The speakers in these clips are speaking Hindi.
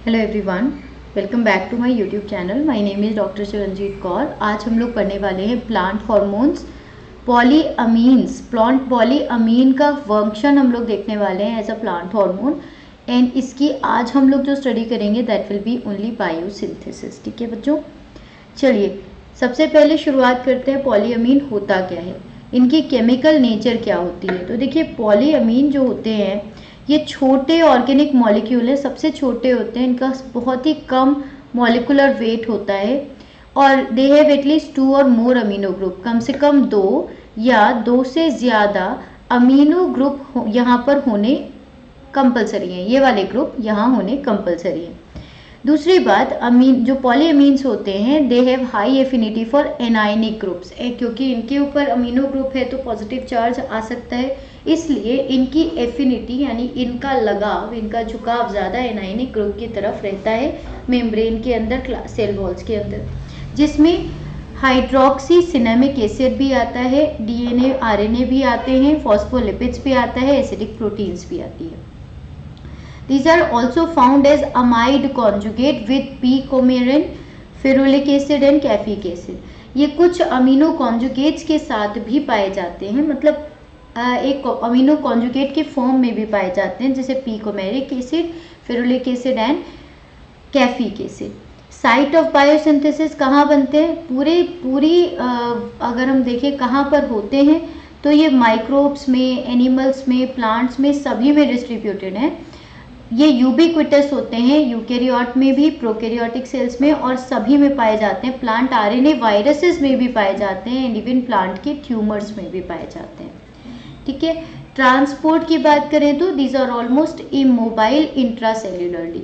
Hello everyone, welcome back to my YouTube channel. My name is doctor Shivranjeet Kaur. आज हम लोग पढ़ने वाले हैं plant hormones, polyamines. Plant polyamine का फंक्शन हम लोग देखने वाले हैं as a plant hormone, and इसकी आज हम लोग जो स्टडी करेंगे that will be only biosynthesis. ठीक है बच्चों, चलिए सबसे पहले शुरुआत करते हैं पॉलीअमीन होता क्या है, इनकी केमिकल नेचर क्या होती है। तो देखिए पॉलीअमीन जो होते हैं ये छोटे ऑर्गेनिक मॉलिक्यूल है, सबसे छोटे होते हैं, इनका बहुत ही कम मॉलिकुलर वेट होता है और दे हैव एटलीस्ट 2 और मोर अमीनो ग्रुप। कम से कम 2 या 2 से ज़्यादा अमीनो ग्रुप यहाँ पर होने कंपलसरी हैं, ये वाले ग्रुप यहाँ होने कंपलसरी हैं। दूसरी बात, अमीन जो पॉलीअमीन्स होते हैं they have high affinity for anionic groups, क्योंकि इनके ऊपर अमीनो ग्रुप है तो पॉजिटिव चार्ज आ सकता है, इसलिए इनकी एफिनिटी यानी इनका लगाव, इनका झुकाव ज़्यादा एनायनिक ग्रुप की तरफ रहता है मेम्ब्रेन के अंदर, सेल वॉल्स के अंदर, जिसमें हाइड्रोक्सी सिनेमिक एसिड भी आता है, डीएनए आरएनए भी आते हैं, फॉस्फोलिपिड्स भी आता है, एसिडिक प्रोटीन्स भी आती है। These are also found as amide conjugate with p-coumarin, ferulic acid and caffeic acid. ये कुछ अमीनो कॉन्जुगेट्स के साथ भी पाए जाते हैं, मतलब एक अमीनो कॉन्जुगेट के फॉर्म में भी पाए जाते हैं, जैसे p-coumarin acid, ferulic acid and caffeic acid. Site of biosynthesis कहाँ बनते हैं, पूरी अगर हम देखें कहाँ पर होते हैं तो ये माइक्रोब्स में, एनिमल्स में, प्लांट्स में, सभी में डिस्ट्रीब्यूटेड हैं। ये यूबिक्विटस होते हैं, यूकैरियोट में भी, प्रोकैरियोटिक सेल्स में और सभी में पाए जाते हैं। प्लांट आरएनए वायरसेस में भी पाए जाते हैं एंड इवन प्लांट के ट्यूमर्स में भी पाए जाते हैं। ठीक है, ट्रांसपोर्ट की बात करें तो दीज आर ऑलमोस्ट इमोबाइल इंट्रासेल्युलरली,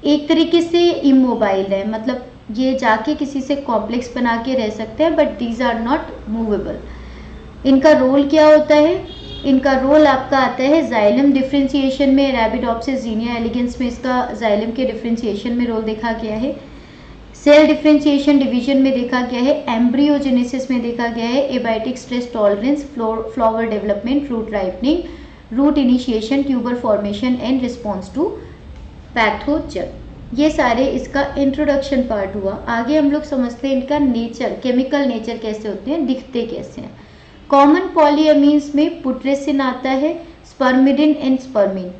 एक तरीके से इमोबाइल है, मतलब ये जाके किसी से कॉम्प्लेक्स बना के रह सकते हैं, but these are not movable. इनका रोल क्या होता है, इनका रोल आपका आता है जाइलम डिफ्रेंशिएशन में, रैबिडोप्सिस ज़ीनिया एलिगेंस में इसका जाइलम के डिफ्रेंशिएशन में रोल देखा गया है, सेल डिफ्रेंशिएशन डिवीजन में देखा गया है, एम्ब्रियोजेनेसिस में देखा गया है, abiotic stress tolerance, flower development, fruit ripening, root initiation, tuber formation and response to pathogen. ये सारे इसका इंट्रोडक्शन पार्ट हुआ। आगे हम लोग समझते हैं इनका नेचर, केमिकल नेचर कैसे होते हैं, दिखते कैसे हैं। कॉमन पॉलीअमीन्स में पुट्रेसिन आता है, स्पर्मिडिन एंड स्पर्मिन।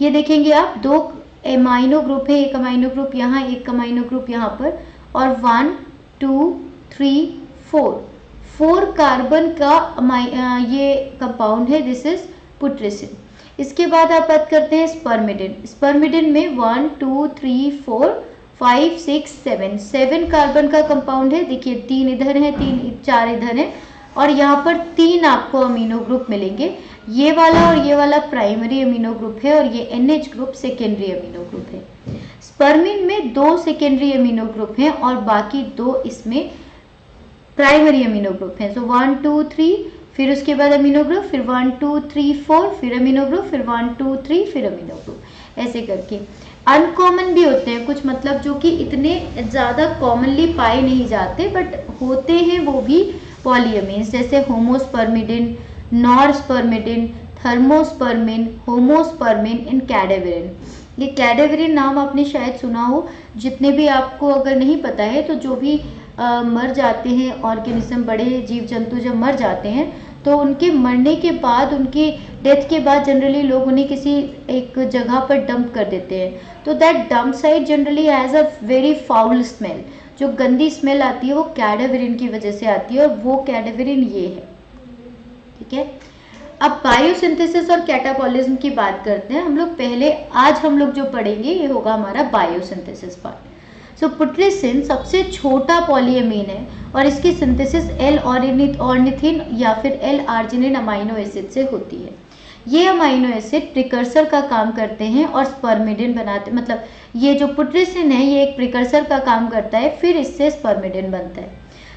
ये देखेंगे आप, 2 एमाइनो ग्रुप है, एक अमाइनो ग्रुप यहाँ, एक अमाइनो ग्रुप यहाँ पर, और 1 2 3 4 कार्बन का ये कंपाउंड है, दिस इज पुट्रेसिन। इसके बाद आप बात करते हैं स्पर्मिडिन। स्पर्मिडिन में 1 2 3 4 5 6 7 कार्बन का कंपाउंड है। देखिए 3 इधर है, 4 इधर है, और यहाँ पर 3 आपको अमीनो ग्रुप मिलेंगे, ये वाला और ये वाला प्राइमरी अमीनो ग्रुप है और ये NH group secondary amino group है। स्पर्मिन में 2 सेकेंडरी अमीनो ग्रुप हैं और बाकी 2 इसमें प्राइमरी अमीनो ग्रुप हैं। सो 1 2 3, फिर उसके बाद अमीनो ग्रुप, फिर 1 2 3 4, फिर अमीनो ग्रुप, फिर 1 2 3, फिर अमीनो ग्रुप, ऐसे करके। अनकॉमन भी होते हैं कुछ, मतलब जो कि इतने ज़्यादा कॉमनली पाए नहीं जाते बट होते हैं वो भी पॉलीअमीन्स, जैसे होमोस्पर्मिडिन, नॉरस्पर्मिडिन, थर्मोस्पर्मिन, होमोस्पर्मिन एंड कैडेवरिन। ये कैडेवरिन नाम आपने शायद सुना हो। जितने भी आपको अगर नहीं पता है तो जो भी मर जाते हैं ऑर्गेनिज्म, बड़े जीव जंतु जब मर जाते हैं तो उनके मरने के बाद, उनके डेथ के बाद जनरली लोग उन्हें किसी एक जगह पर डंप कर देते हैं, तो that dump site generally has a very foul smell. जो गंदी स्मेल आती है वो कैडेवरिन की वजह से आती है और वो कैडेवरिन ये है। ठीक है, अब बायोसिंथेसिस और कैटाबॉलिज्म की बात करते हैं हम लोग। पहले आज हम लोग जो पढ़ेंगे ये होगा हमारा बायोसिंथेसिस पार्ट। सो पुट्रेसिन सबसे छोटा पॉलीअमीन है और इसकी सिंथेसिस एल ऑर्निथिन या फिर एल आर्जिनिन अमाइनो एसिड से होती है। ये अमाइनो एसिड प्रिकर्सर का काम करते हैं और स्पर्मिडिन बनाते, मतलब ये जो पुट्रेसिन है ये एक प्रिकर्सर का काम करता है, फिर इससे स्पर्मिडिन बनता है।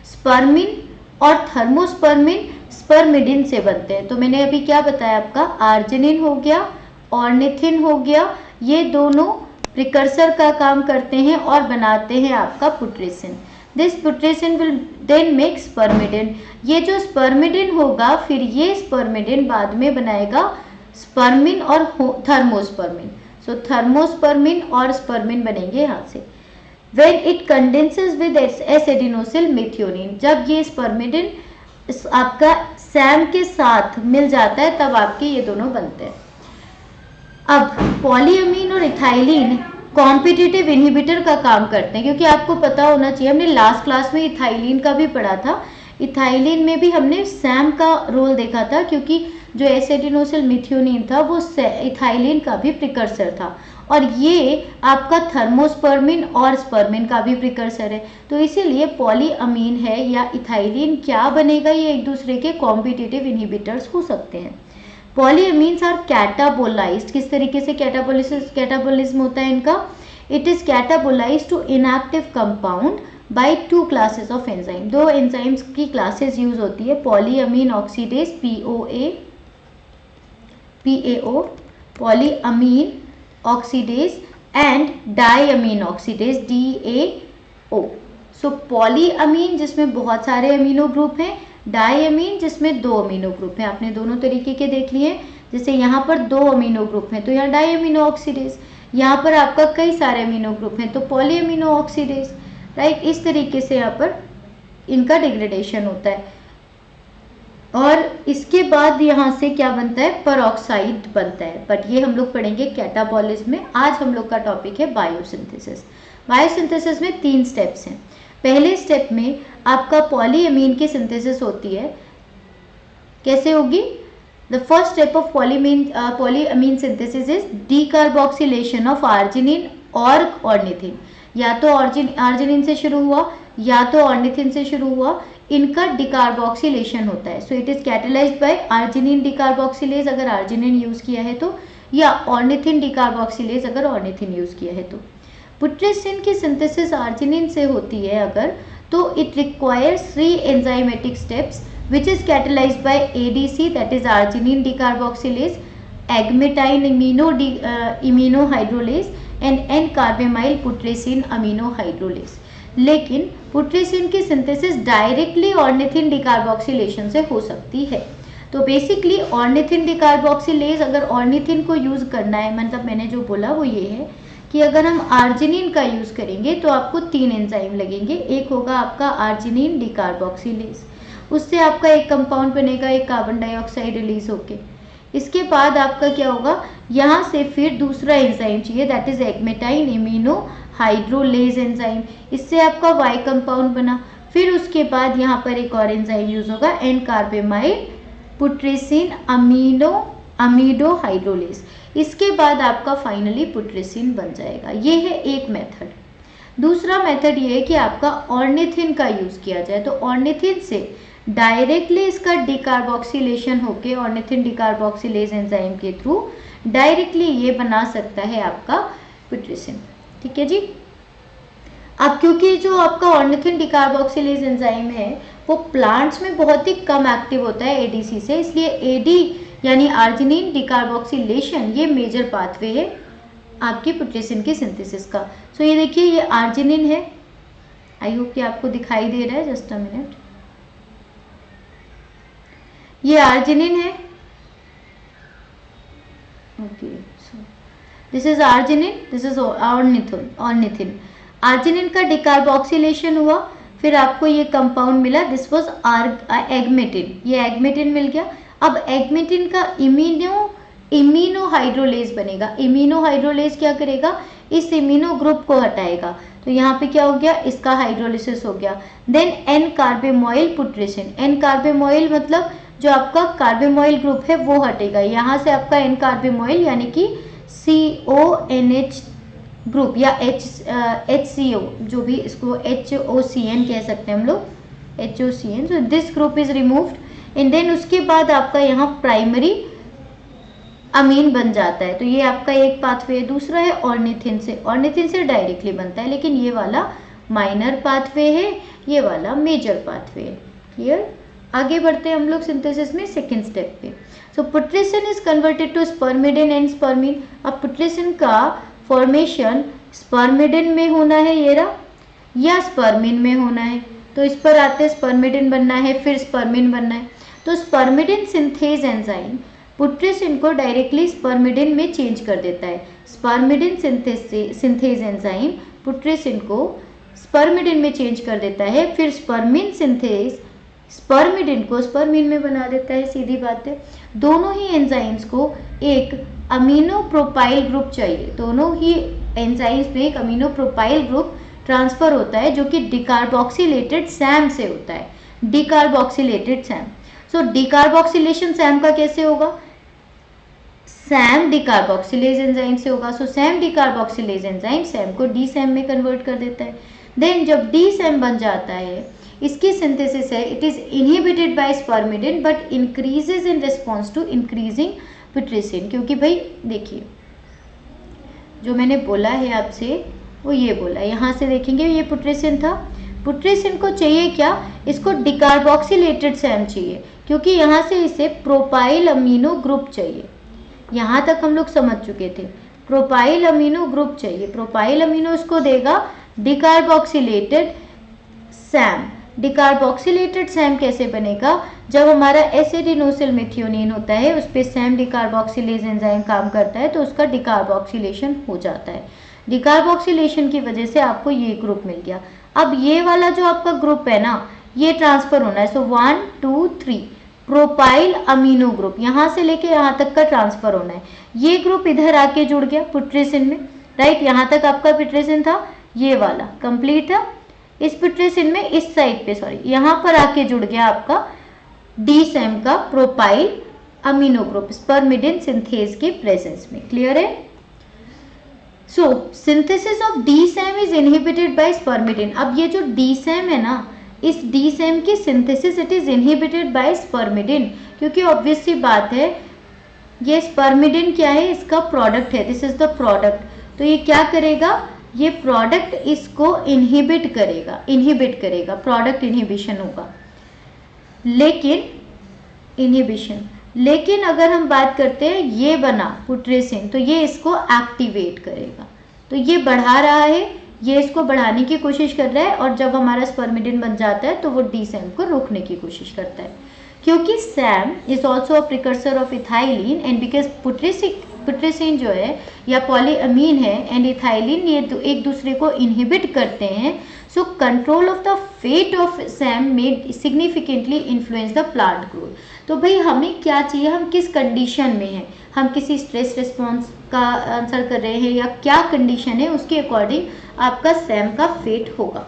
स्पर्मिन और थर्मोस्पर्मिन स्पर्मिडिन से बनते हैं। तो मैंने अभी क्या बताया आपका, आर्जिनिन हो गया, ऑर्निथिन हो गया, ये दोनों प्रिकर्सर का काम करते हैं और बनाते हैं आपका putrescine. This putrescine will then make spermidine. ये जो स्पर्मिडिन होगा फिर ये स्पर्मिडिन बाद में बनाएगा स्पर्मिन और थर्मोस्पर्मिन। सो थर्मोस्पर्मिन और स्पर्मिन बनेंगे यहाँ से। When it condenses with S-adenosine methionine, जब ये स्पर्मिडिन आपका सैम के साथ मिल जाता है तब आपके ये दोनों बनते हैं। अब पॉलीअमीन और इथाइलिन कॉम्पिटिटिव इनहिबिटर का काम करते हैं, क्योंकि आपको पता होना चाहिए, हमने लास्ट क्लास में इथाइलिन का भी पढ़ा था। इथाइलिन में भी हमने सैम का रोल देखा था, क्योंकि जो एस-एडेनोसिल मिथ्योनिन था वो इथाइलिन का भी प्रिकर्सर था, और ये आपका थर्मोस्पर्मिन और स्पर्मिन का भी प्रिकर्सर है। तो इसीलिए पॉलीअमीन है या इथाइलिन क्या बनेगा, ये एक दूसरे के कॉम्पिटिटिव इनहिबिटर्स हो सकते हैं। Polyamines are catabolized. किस तरीके से कैटाबोलिज्म होता है इनका? It is catabolized to inactive compound by two classes of enzyme. दो एंजाइम्स की क्लासेस यूज होती है, polyamine oxidase PAO, polyamine oxidase and diamine oxidase DAO। So polyamine जिसमें बहुत सारे अमीनो ग्रुप हैं, डायमीन जिसमें 2 अमीनो ग्रुप हैं। आपने दोनों तरीके के देख लिए, जैसे यहाँ पर 2 अमीनो ग्रुप हैं तो यहाँ डायमीनो ऑक्सीडेज, यहाँ पर आपका कई सारे अमीनो ग्रुप हैं तो पॉलीअमीनो ऑक्सीडेज, राइट। इस तरीके से यहाँ पर इनका डिग्रेडेशन होता है। और इसके बाद यहाँ से क्या बनता है? परऑक्साइड बनता है, बट ये हम लोग पढ़ेंगे कैटाबॉलिज्म में। आज हम लोग का टॉपिक है बायोसिंथेसिस। बायोसिंथेसिस में 3 स्टेप्स हैं। पहले स्टेप में आपका पॉलीअमीन की सिंथेसिस होती है। कैसे होगी? The first step of polyamine synthesis is decarboxylation of arginine और ऑर्निथिन। या तो आर्जिनिन से शुरू हुआ या तो ऑर्निथिन से शुरू हुआ, इनका डिकार्बोक्सिलेशन होता है। So it is catalysed by arginine decarboxylase अगर आर्जिनिन यूज किया है तो, या ऑर्निथिन डिकार्बोक्सिलेज अगर ऑर्निथिन यूज किया है तो। पुट्रेसिन की सिंथेसिस आर्जिनिन से होती है अगर, तो it requires 3 enzymatic steps which is catalyzed by ADC, that is arginine decarboxylase, agmatine iminohydrolase and N-carbamyl putrescine aminohydrolase। लेकिन पुट्रेसिन की सिंथेसिस डायरेक्टली ऑर्निथिन डिकार्बोक्सिलेशन से हो सकती है। तो बेसिकली ऑर्निथिन डिकार्बोक्सिलेज, अगर ऑर्निथिन को यूज करना है, मतलब मैंने जो बोला वो ये है कि अगर हम आर्जिनिन का यूज करेंगे तो आपको 3 एंजाइम लगेंगे। एक होगा आपका आर्जिनिन डिकार्बोक्सिलेज, उससे आपका एक कंपाउंड बनेगा, एक कार्बन डाइऑक्साइड रिलीज होके। इसके बाद आपका क्या होगा, यहाँ से फिर दूसरा एंजाइम चाहिए, दैट इज एग्मेटाइन इम्यूनोहाइड्रोलेज एंजाइम। इससे आपका वाई कंपाउंड बना। फिर उसके बाद यहाँ पर एक और एंजाइम यूज होगा, एन कार्बेमाइल पुट्रेसिन अमीडोहाइड्रोलेज। इसके बाद आपका फाइनली पुट्रेसिन बन जाएगा। ये है एक मेथड। दूसरा मेथड ये है कि आपका ऑर्निथिन का यूज किया जाए, तो ऑर्निथिन से डायरेक्टली इसका डिकार्बोक्सिलेशन होके ऑर्निथिन डिकार्बोक्सिलेज एंजाइम के थ्रू डायरेक्टली ये बना सकता है आपका पुट्रेसिन। ठीक है जी। अब क्योंकि जो आपका ऑर्निथिन डिकार्बोक्सिलेज एंजाइम है वो प्लांट्स में बहुत ही कम एक्टिव होता है एडीसी से, इसलिए एडी यानी आर्जिनिन डिकार्बोक्सिलेशन ये मेजर पाथवे है आपकी पुट्रेसिन की सिंथेसिस का। सो ये देखिए, ये आर्जिनिन है, आई होप कि आपको दिखाई दे रहा है, जस्ट अ मिनट। ये आर्जिनिन है, okay, so this is arginine, this is ornithine. Arginine का डिकार्बोक्सिलेशन हुआ, फिर आपको ये कंपाउंड मिला, दिस वाज एग्मेटिन, ये एग्मेटिन मिल गया। अब एग्मेटिन का इम्यूनोहाइड्रोलेज बनेगा। इम्यूनोहाइड्रोलेज क्या करेगा, इस इम्यूनो ग्रुप को हटाएगा, तो यहाँ पे क्या हो गया, इसका हाइड्रोलिसिस हो गया। देन एन कार्बेमोइल पुट्रेसिन, एन कार्बेमोइल मतलब जो आपका कार्बेमोइल ग्रुप है वो हटेगा, यहाँ से आपका एन कार्बेमोइल यानी कि CONH ग्रुप या HCO, जो भी इसको HOCN कह सकते हैं हम लोग, HOCN। So this group is removed and then उसके बाद आपका यहाँ प्राइमरी अमीन बन जाता है। तो ये आपका एक पाथवे है। दूसरा है ऑर्निथिन से, ऑर्निथिन से डायरेक्टली बनता है, लेकिन ये वाला माइनर पाथवे है, ये वाला मेजर पाथवे है। क्लियर? आगे बढ़ते हैं हम लोग सिंथेसिस में सेकेंड स्टेप पे। So putrescine is converted to spermidine and spermine. अब पुट्रेसिन का फॉर्मेशन स्पर्मिडिन में होना है ये रहा, या स्पर्मिन में होना है, तो इस पर आते स्पर्मिडिन बनना है फिर स्पर्मिन बनना है। तो स्पर्मिडिन सिंथेज एंजाइम पुट्रेसिन को डायरेक्टली स्पर्मिडिन में चेंज कर देता है। स्पर्मिडिन सिंथेज एंजाइम पुट्रेसिन को स्पर्मिडिन में चेंज कर देता है, फिर स्पर्मिन सिंथेज स्पर्मिडिन को स्पर्मिन में बना देता है। सीधी बात है। दोनों ही एंजाइम्स को एक अमीनो प्रोपाइल ग्रुप चाहिए, दोनों ही एंजाइम्स में एक अमीनो प्रोपाइल ग्रुप ट्रांसफर होता है जो कि डिकार्बोक्सिलेटेड सैम से होता है। डिकार्बोक्सिलेटेड सैम। सो डिकार्बोक्सिलेशन सैम का कैसे होगा? सैम डिकार्बोक्सिलेज एंजाइम से होगा। सो सैम डिकार्बोक्सिलेज एंजाइम सैम को डी सैम में कन्वर्ट कर देता है। देन जब डी सैम बन जाता है, इसकी सिंथेसिस है, it is inhibited by spermidine but increases in response to increasing putrescine. क्योंकि भाई देखिए, जो मैंने बोला है आपसे वो ये बोला, यहाँ से देखेंगे ये पुट्रेसिन था। पुट्रेसिन को चाहिए क्या? इसको डिकार्बोक्सिलेटेड सैम चाहिए, क्योंकि यहाँ से इसे प्रोपाइल अमीनो ग्रुप चाहिए। यहाँ तक हम लोग समझ चुके थे, प्रोपाइल अमीनो ग्रुप चाहिए। प्रोपाइल अमीनो इसको देगा डिकार्बोक्सिलेटेड सैम। डिकार्बोक्सिलेटेड सैम कैसे बनेगा? जब हमारा एसिडिनोसिल मेथियोनिन होता है, उस पर सैम डिकार्बोक्सिलेज एंजाइम काम करता है, तो उसका डिकार्बोक्सिलेशन हो जाता है। डिकार्बोक्सिलेशन की वजह से आपको ये ग्रुप मिल गया। अब ये वाला जो आपका ग्रुप है ना, ये ट्रांसफर होना है। सो 1 2 3 प्रोपाइल अमीनो ग्रुप, यहाँ से लेके यहाँ तक का ट्रांसफर होना है। ये ग्रुप इधर आके जुड़ गया पुट्रेसिन में, राइट। यहाँ तक आपका पुट्रेसिन था, ये वाला कंप्लीट था। इस पुट्रेसिन में इस साइड पे, सॉरी, यहाँ पर आके जुड़ गया आपका डी सैम का propyl amino group spermidine synthase के प्रेजेंस में। क्लियर है? So synthesis of D SAM is inhibited by spermidine. अब ये जो डी सैम है ना, इस डी सैम की synthesis it is inhibited by spermidine, क्योंकि ऑब्वियस सी बात है, ये स्पर्मिडिन क्या है? इसका प्रोडक्ट है, दिस इज द प्रोडक्ट। तो ये क्या करेगा? ये प्रोडक्ट इसको इनहिबिट करेगा, प्रोडक्ट इनहिबिशन होगा। लेकिन अगर हम बात करते हैं ये बना पुट्रेसिन, तो ये इसको एक्टिवेट करेगा। तो ये बढ़ा रहा है, ये इसको बढ़ाने की कोशिश कर रहा है, और जब हमारा स्पर्मिडिन बन जाता है तो वो डी सैम को रोकने की कोशिश करता है। क्योंकि Sam is also a precursor of ethylene and because putrescine जो है या पॉलीअमीन है एंड इथाइलिन, ये एक दूसरे को इनहिबिट करते हैं। So control of the fate of SAM may significantly influence the plant growth. तो भाई हमें क्या चाहिए, हम किस कंडीशन में हैं, हम किसी स्ट्रेस रिस्पॉन्स का आंसर कर रहे हैं या क्या कंडीशन है, उसके अकॉर्डिंग आपका सैम का फेट होगा।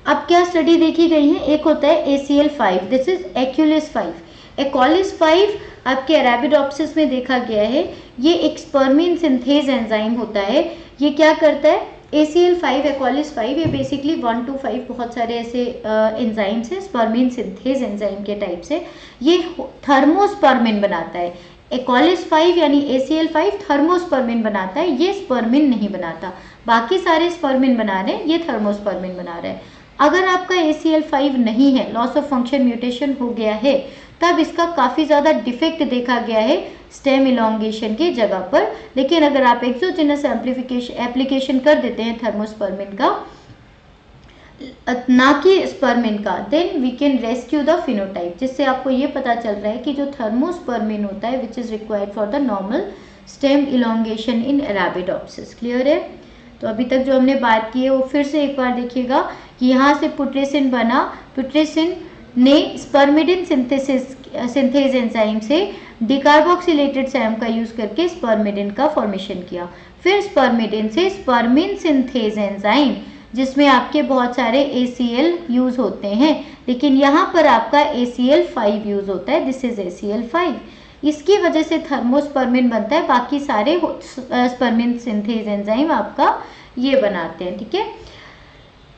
अब क्या स्टडी देखी गई है? एक होता है ACL5, दिस इज एक्यूलिस 5। एक्वालिस 5 आपके अरेबिडोप्सिस में देखा गया है। ये एक स्पर्मिन सिंथेज एंजाइम होता है। ये क्या करता है? ACL5 एक्वालिस 5, ये बेसिकली 1 to 5 बहुत सारे ऐसे एंजाइम्स हैं स्पर्मिन सिंथेज एंजाइम के टाइप से। ये थर्मोस्पर्मिन बनाता है। एक्वालिस 5 यानी ACL5 थर्मोस्पर्मिन बनाता है, ये स्पर्मिन नहीं बनाता। बाकी सारे स्पर्मिन बना रहे हैं, ये थर्मोस्पर्मिन बना रहे हैं। अगर आपका ACL5 नहीं है, लॉस ऑफ फंक्शन म्यूटेशन हो गया है, तब इसका काफ़ी ज़्यादा डिफेक्ट देखा गया है स्टेम इलोंगेशन की जगह पर। लेकिन अगर आप एक्सोजेनस एप्लीकेशन कर देते हैं थर्मोस्पर्मिन का, ना कि स्पर्मिन का, then we can rescue the phenotype, जिससे आपको ये पता चल रहा है कि जो थर्मोस्पर्मिन होता है which is required for the normal stem elongation in Arabidopsis. Clear है? तो अभी तक जो हमने बात की है वो फिर से एक बार देखिएगा कि यहाँ से पुट्रेसिन बना, पुट्रेसिन ने स्पर्मिडिन सिंथेज एंजाइम से डिकार्बोक्सिलेटेड सैम का यूज़ करके स्पर्मिडिन का फॉर्मेशन किया। फिर स्पर्मिडिन से स्पर्मिन सिंथेज एंजाइम, जिसमें आपके बहुत सारे ACL यूज़ होते हैं, लेकिन यहाँ पर आपका ACL5 यूज़ होता है, दिस इज ACL5। इसकी वजह से थर्मोस्पर्मिन बनता है, बाकी सारे स्पर्मिन सिंथेज एंजाइम आपका ये बनाते हैं। ठीक है?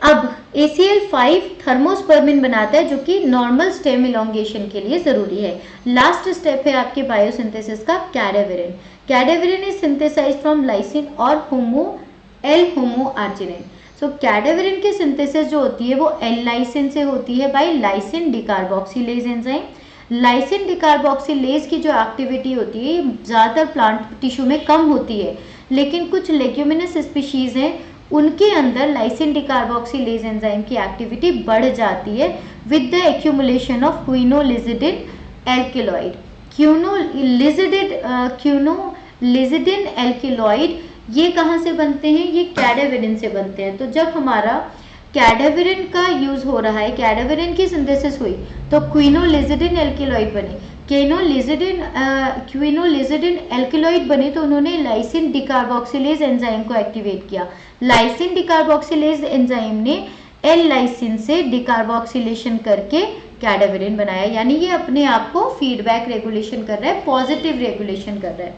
अब ACL5 थर्मोस्पर्मिन बनाता है, जो कि नॉर्मल स्टेम इलोंगेशन के लिए ज़रूरी है। लास्ट स्टेप है आपके बायोसिंथेसिस का कैडावेरिन। कैडावेरिन इज सिंथेसाइज्ड फ्रॉम लाइसिन और L-होमोआर्जिनिन। सो कैडावेरिन की सिंथेसिस जो होती है वो L-लाइसिन से होती है bye lysine decarboxylase enzyme. Lysine डिकार्बोक्सिलेज की जो एक्टिविटी होती है ज़्यादातर प्लांट टिश्यू में कम होती है, लेकिन कुछ लेग्यूमिनस स्पीशीज़ हैं उनके अंदर लाइसिन डिकार्बोक्सिलेज एंजाइम की एक्टिविटी बढ़ जाती है with the accumulation of quinolizidine alkaloid. Quinolizidine alkaloid, ये कहाँ से बनते हैं, ये कैडावेरिन से बनते हैं। तो जब हमारा कैडावेरिन का यूज हो रहा है, कैडावेरिन की सिंथेसिस हुई तो क्विनोलिजिडिन एल्किलॉइड बने। क्विनोलिजिडिन एल्किलॉइड बने तो उन्होंने लाइसिन डिकार्बोक्सिलेज एंजाइम को एक्टिवेट किया। लाइसिन डिकार्बोक्सिलेज एंजाइम ने एल लाइसिन से डिकार्बोक्सिलेशन करके कैडावेरिन बनाया, यानी ये अपने आप को फीडबैक रेगुलेशन कर रहा है, पॉजिटिव रेगुलेशन कर रहा है।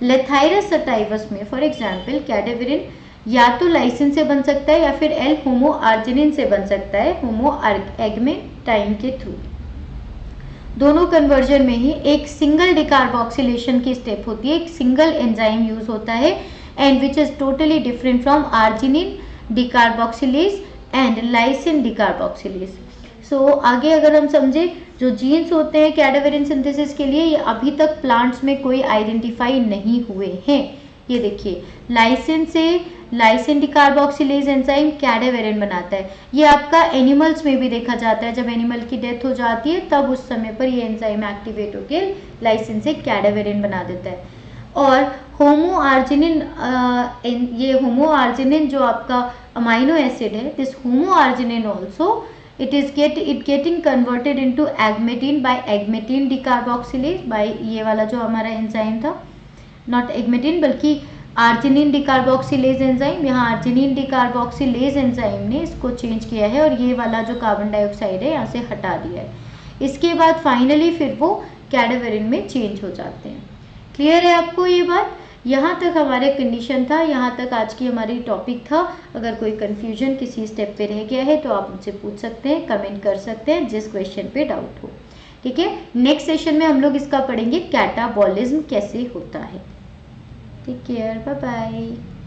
लेथाइरस सटाइवस में फॉर एग्जांपल कैडावेरिन या तो लाइसिन से बन सकता है या फिर एल होमो आर्जिनिन से बन सकता है, होमो एग्मेटाइन के थ्रू। दोनों कन्वर्जन में ही एक सिंगल डिकार्बोक्सिलेशन की स्टेप होती है, एक सिंगल एंजाइम यूज होता है and which is totally different from arginine decarboxylase and lysine decarboxylase. So आगे अगर हम समझे, जो जीन्स होते हैं कैडावेरिन सिंथेसिस के लिए, ये अभी तक प्लांट्स में कोई आइडेंटिफाई नहीं हुए हैं। ये देखिए, लाइसिन से लाइसिन डिकार्बोक्सिलेज एंजाइम कैडावेरिन बनाता है। ये आपका एनिमल्स में भी देखा जाता है, जब एनिमल की डेथ हो जाती है तब उस समय पर ये एंजाइम एक्टिवेट होकर लाइसिन से कैडावेरिन बना देता है। और होमो आर्जिनिन, ये होमो आर्जिनिन जो आपका अमाइनो एसिड है, this homo arginine also it getting converted into agmatine by agmatine decarboxylase by ये वाला जो हमारा एंजाइम था, नॉट एग्मेटिन बल्कि आर्जिनिन डिकार्बोक्सिलेज एंजाइम। यहाँ आर्जिनिन डिकार्बोक्सिलेज एंजाइम ने इसको चेंज किया है और ये वाला जो कार्बन डाइऑक्साइड है यहाँ से हटा दिया है। इसके बाद फाइनली फिर वो कैडावेरिन में चेंज हो जाते हैं। क्लियर है आपको ये बात? यहाँ तक हमारे कंडीशन था, यहाँ तक आज की हमारी टॉपिक था। अगर कोई कंफ्यूजन किसी स्टेप पे रह गया है तो आप मुझसे पूछ सकते हैं, कमेंट कर सकते हैं जिस क्वेश्चन पे डाउट हो। ठीक है, नेक्स्ट सेशन में हम लोग इसका पढ़ेंगे कैटाबॉलिज्म कैसे होता है। Take care, bye bye.